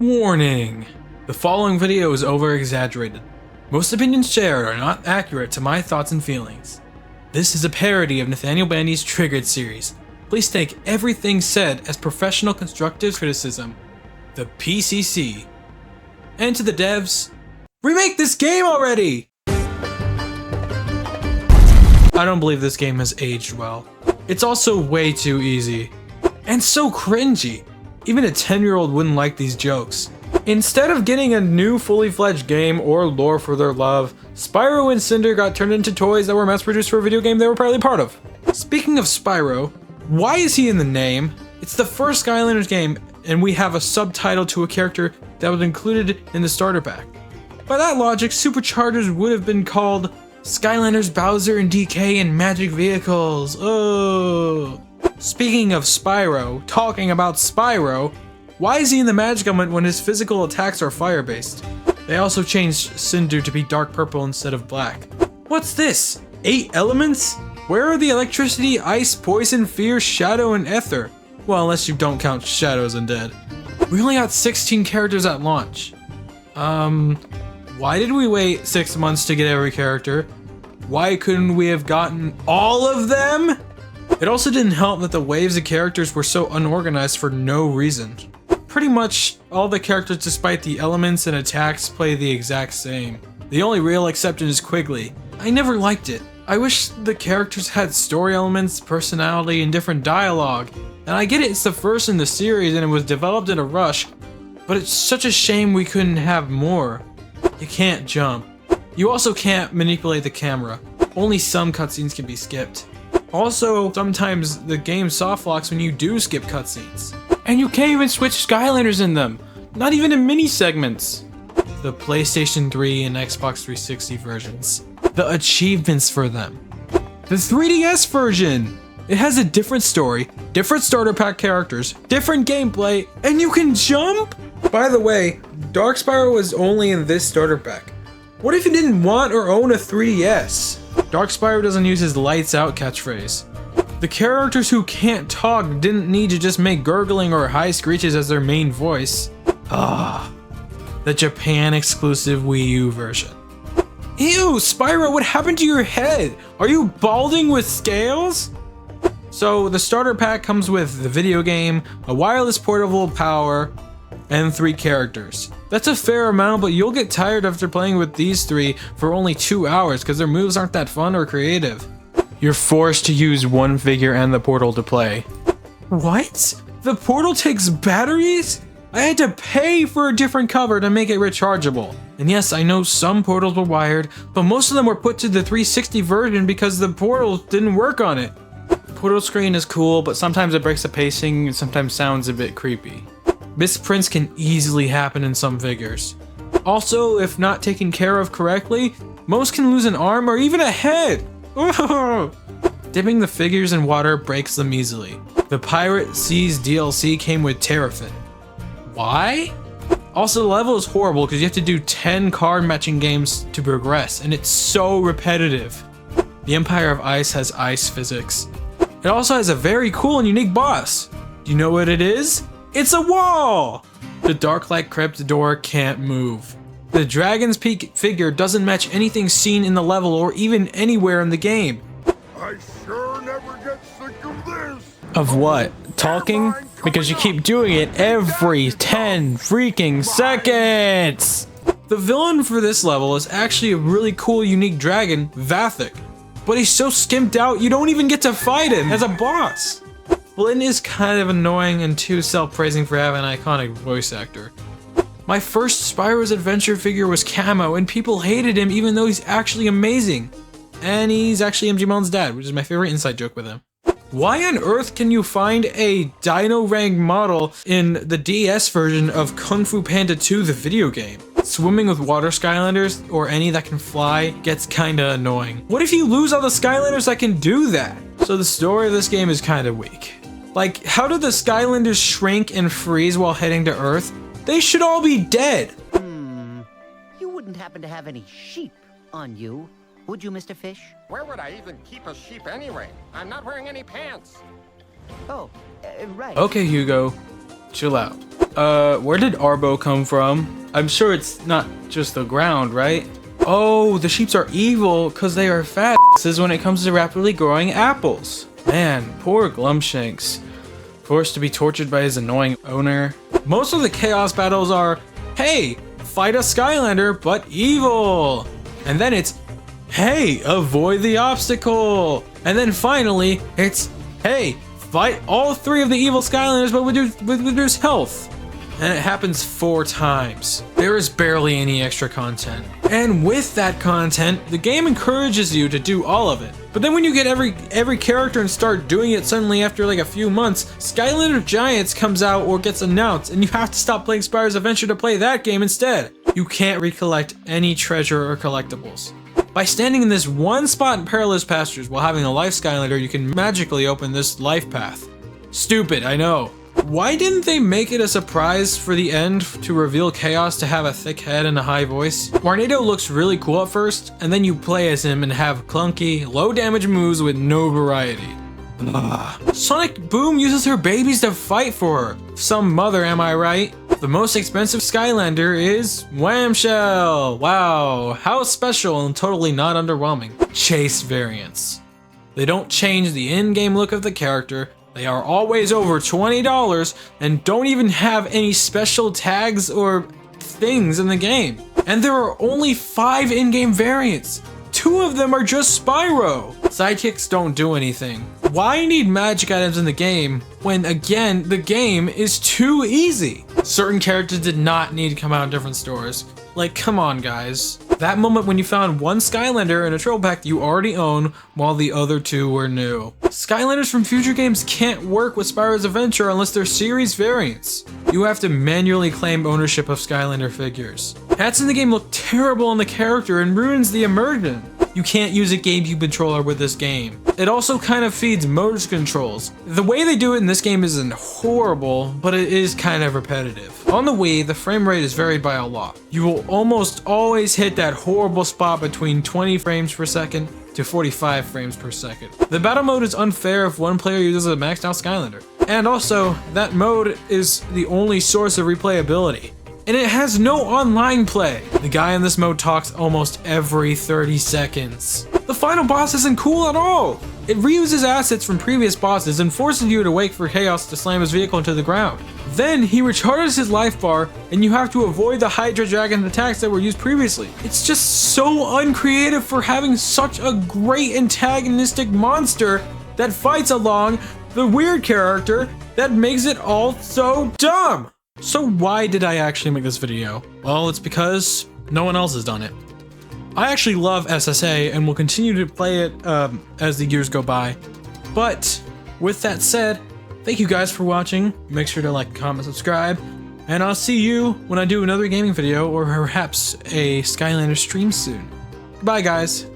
Warning! The following video is over-exaggerated. Most opinions shared are not accurate to my thoughts and feelings. This is a parody of Nathaniel Bandy's Triggered series. Please take everything said as professional constructive criticism. The PCC. And to the devs, remake this game already! I don't believe this game has aged well. It's also way too easy. And so cringy. Even a 10-year-old wouldn't like these jokes. Instead of getting a new fully fledged game or lore for their love, Spyro and Cinder got turned into toys that were mass produced for a video game they were probably part of. Speaking of Spyro, why is he in the name? It's the first Skylanders game, and we have a subtitle to a character that was included in the starter pack. By that logic, Superchargers would have been called Skylanders, Bowser, and DK and Magic Vehicles. Oh. Speaking of Spyro, talking about Spyro, why is he in the magic element when his physical attacks are fire-based? They also changed Cinder to be dark purple instead of black. What's this? 8 elements? Where are the electricity, ice, poison, fear, shadow, and ether? Well, unless you don't count shadows and dead. We only got 16 characters at launch. Why did we wait 6 months to get every character? Why couldn't we have gotten all of them? It also didn't help that the waves of characters were so unorganized for no reason. Pretty much all the characters, despite the elements and attacks, play the exact same. The only real exception is Quigley. I never liked it. I wish the characters had story elements, personality, and different dialogue. And I get it, it's the first in the series and it was developed in a rush, but it's such a shame we couldn't have more. You can't jump. You also can't manipulate the camera. Only some cutscenes can be skipped. Also, sometimes the game soft locks when you do skip cutscenes. And you can't even switch Skylanders in them. Not even in mini segments. The PlayStation 3 and Xbox 360 versions. The achievements for them. The 3DS version. It has a different story, different starter pack characters, different gameplay, and you can jump? By the way, Dark Spyro was only in this starter pack. What if you didn't want or own a 3DS? Dark Spyro doesn't use his lights out catchphrase. The characters who can't talk didn't need to just make gurgling or high screeches as their main voice. The Japan exclusive Wii U version. Ew, Spyro, what happened to your head? Are you balding with scales? So the starter pack comes with the video game, a wireless portable power, and 3 characters. That's a fair amount, but you'll get tired after playing with these 3 for only 2 hours because their moves aren't that fun or creative. You're forced to use one figure and the portal to play. What? The portal takes batteries? I had to pay for a different cover to make it rechargeable. And yes, I know some portals were wired, but most of them were put to the 360 version because the portal didn't work on it. Portal screen is cool, but sometimes it breaks the pacing and sometimes sounds a bit creepy. Misprints can easily happen in some figures. Also, if not taken care of correctly, most can lose an arm or even a head. Dipping the figures in water breaks them easily. The Pirate Seas DLC came with Terrafin. Why? Also, the level is horrible because you have to do 10 card matching games to progress, and it's so repetitive. The Empire of Ice has ice physics. It also has a very cool and unique boss. Do you know what it is? It's a wall! The Darklight Crypt door can't move. The Dragon's Peak figure doesn't match anything seen in the level or even anywhere in the game. I sure never get sick of this! Of what? Talking? Because you keep doing it every 10 freaking seconds! The villain for this level is actually a really cool, unique dragon, Vathek. But he's so skimped out, you don't even get to fight him as a boss! Flynn is kind of annoying and too self-praising for having an iconic voice actor. My first Spyro's Adventure figure was Camo, and people hated him even though he's actually amazing. And he's actually MG Melon's dad, which is my favorite inside joke with him. Why on earth can you find a Dino Rank model in the DS version of Kung Fu Panda 2, the video game? Swimming with water Skylanders, or any that can fly, gets kinda annoying. What if you lose all the Skylanders that can do that? So the story of this game is kinda weak. Like, how do the Skylanders shrink and freeze while heading to Earth? They should all be dead! You wouldn't happen to have any sheep on you, would you, Mr. Fish? Where would I even keep a sheep anyway? I'm not wearing any pants. Oh, right. Okay, Hugo. chill out. Where did Arbo come from? I'm sure it's not just the ground, right? Oh, the sheeps are evil because they are fat asses when it comes to rapidly growing apples. Man, poor Glumshanks. Forced to be tortured by his annoying owner. Most of the chaos battles are, hey, fight a Skylander, but evil. And then it's, hey, avoid the obstacle. And then finally, it's, hey, fight all 3 of the evil Skylanders, but with reduced health. And it happens 4 times. There is barely any extra content. And with that content, the game encourages you to do all of it. But then when you get every character and start doing it suddenly after like a few months, Skylander Giants comes out or gets announced, and you have to stop playing Spyro's Adventure to play that game instead. You can't recollect any treasure or collectibles. By standing in this one spot in Perilous Pastures while having a life Skylander, you can magically open this life path. Stupid, I know. Why didn't they make it a surprise for the end to reveal Chaos to have a thick head and a high voice? Tornado looks really cool at first, and then you play as him and have clunky, low damage moves with no variety. Sonic Boom uses her babies to fight for her. Some mother, am I right? The most expensive Skylander is Whamshell. Wow, how special and totally not underwhelming. Chase variants. They don't change the in-game look of the character. They are always over $20 and don't even have any special tags or things in the game. And there are only 5 in-game variants. 2 of them are just Spyro. Sidekicks don't do anything. Why need magic items in the game when, again, the game is too easy? Certain characters did not need to come out in different stores. Like, come on, guys. That moment when you found one Skylander in a troll pack you already own while the other 2 were new. Skylanders from future games can't work with Spyro's Adventure unless they're series variants. You have to manually claim ownership of Skylander figures. Hats in the game look terrible on the character and ruins the immersion. You can't use a GameCube controller with this game. It also kind of feeds motor controls. The way they do it in this game isn't horrible, but it is kind of repetitive. On the Wii, the frame rate is varied by a lot. You will almost always hit that horrible spot between 20 frames per second to 45 frames per second. The battle mode is unfair if one player uses a maxed out Skylander. And also, that mode is the only source of replayability. And it has no online play. The guy in this mode talks almost every 30 seconds. The final boss isn't cool at all. It reuses assets from previous bosses and forces you to wait for Chaos to slam his vehicle into the ground. Then he recharges his life bar and you have to avoid the Hydra Dragon attacks that were used previously. It's just so uncreative for having such a great antagonistic monster that fights along the weird character that makes it all so dumb. So why did I actually make this video? Well, it's because no one else has done it. I actually love SSA and will continue to play it as the years go by. But with that said, thank you guys for watching. Make sure to like, comment, subscribe, and I'll see you when I do another gaming video or perhaps a Skylander stream soon. Goodbye, guys.